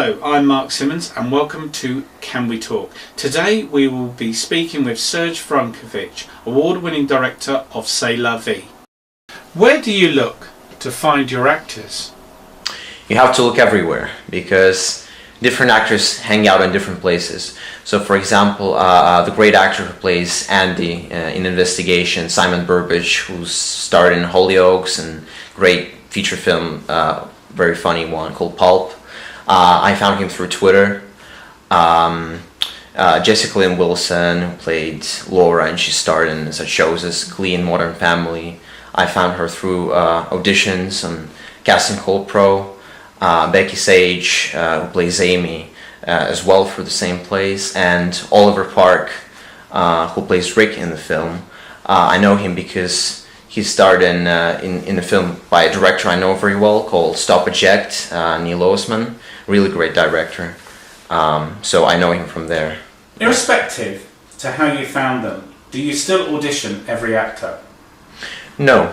Hello, I'm Mark Simmons and welcome to Can We Talk. Today we will be speaking with Serge Fronkevic, award-winning director of C'est La Vie. Where do you look to find your actors? You have to look everywhere because different actors hang out in different places. So for example, the great actor who plays Andy in Investigation, Simon Burbage, who's starred in Hollyoaks and great feature film, very funny one called Pulp. I found him through Twitter. Jessica Lynn Wilson, who played Laura, and she starred in such shows as Glee and Modern Family. I found her through auditions on Casting Call Pro. Becky Sage, who plays Amy, as well through the same place, and Oliver Park, who plays Rick in the film. I know him because he starred in a film by a director I know very well called Stop Eject, Neil Osman. Really great director. So I know him from there. Irrespective to how you found them, do you still audition every actor? No.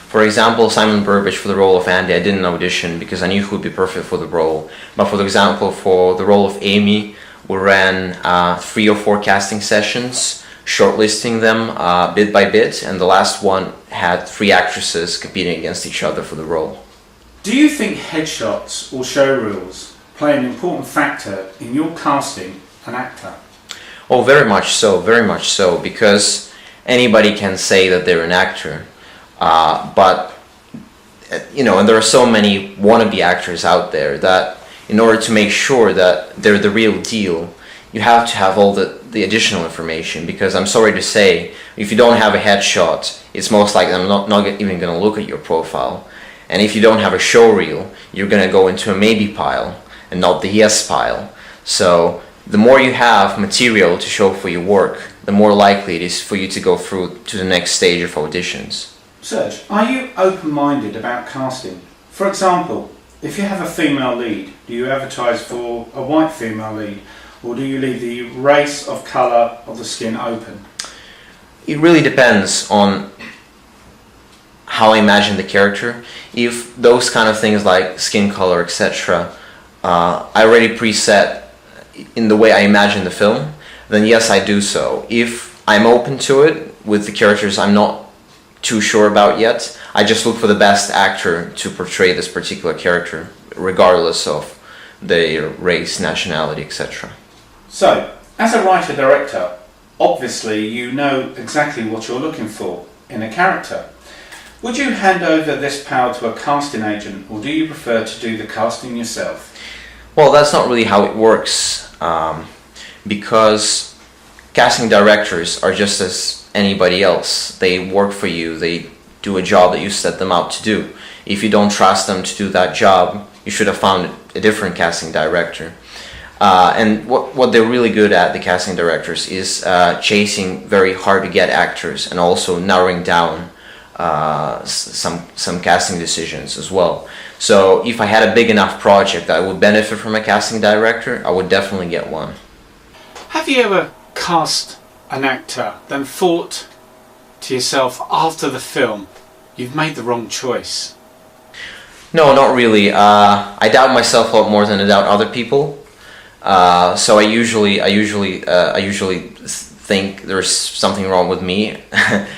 For example, Simon Burbage for the role of Andy, I didn't audition because I knew who would be perfect for the role. But for example, for the role of Amy, we ran 3 or 4 casting sessions, shortlisting them bit by bit, and the last one had 3 actresses competing against each other for the role. Do you think headshots or show reels play an important factor in your casting an actor? Oh, very much so, because anybody can say that they're an actor. But you know, and there are so many wannabe actors out there that in order to make sure that they're the real deal, you have to have all the additional information, because I'm sorry to say, if you don't have a headshot, it's most likely I'm not even going to look at your profile. And if you don't have a show reel, you're going to go into a maybe pile and not the yes pile. So the more you have material to show for your work, the more likely it is for you to go through to the next stage of auditions. Serge, are you open-minded about casting? For example, if you have a female lead, do you advertise for a white female lead, or do you leave the race of colour of the skin open? It really depends on how I imagine the character. If those kind of things like skin color, etc., I already preset in the way I imagine the film, then yes, I do so. If I'm open to it with the characters I'm not too sure about yet, I just look for the best actor to portray this particular character, regardless of their race, nationality, etc. So, as a writer-director, obviously you know exactly what you're looking for in a character. Would you hand over this power to a casting agent, or do you prefer to do the casting yourself? Well, that's not really how it works, because casting directors are just as anybody else. They work for you, they do a job that you set them out to do. If you don't trust them to do that job, you should have found a different casting director. And what they're really good at, the casting directors, is chasing very hard to get actors and also narrowing down some casting decisions as well. So if I had a big enough project that would benefit from a casting director, I would definitely get one. Have you ever cast an actor, then thought to yourself after the film, you've made the wrong choice? No, not really. I doubt myself a lot more than I doubt other people. So I usually think there's something wrong with me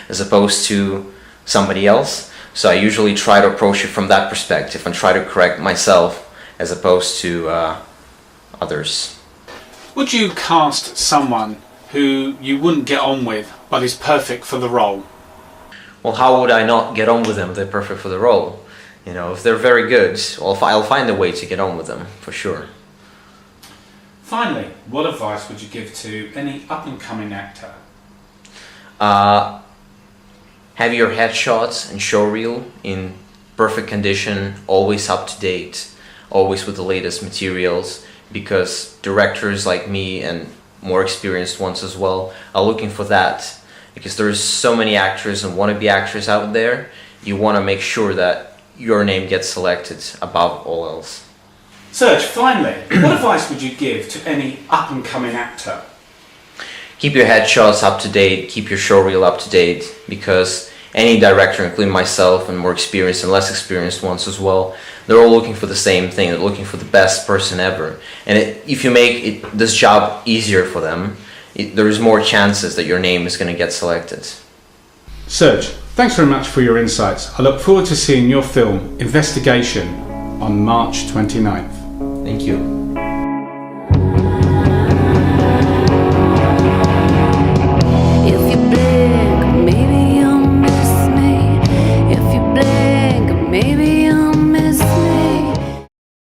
as opposed to somebody else. So I usually try to approach it from that perspective and try to correct myself as opposed to others. Would you cast someone who you wouldn't get on with but is perfect for the role? Well, how would I not get on with them if they're perfect for the role? You know, if they're very good, well, I'll find a way to get on with them, for sure. Finally, what advice would you give to any up-and-coming actor? Have your headshots and show reel in perfect condition, always up to date, always with the latest materials, because directors like me and more experienced ones as well are looking for that, because there's so many actors and wannabe actors out there. You want to make sure that your name gets selected above all else. Serge, finally, what advice would you give to any up-and-coming actor? Keep your headshots up to date, keep your show reel up to date, because any director, including myself and more experienced and less experienced ones as well, they're all looking for the same thing. They're looking for the best person ever. And if you make this job easier for them, there's more chances that your name is going to get selected. Serge, thanks very much for your insights. I look forward to seeing your film Investigation on March 29th. Thank you.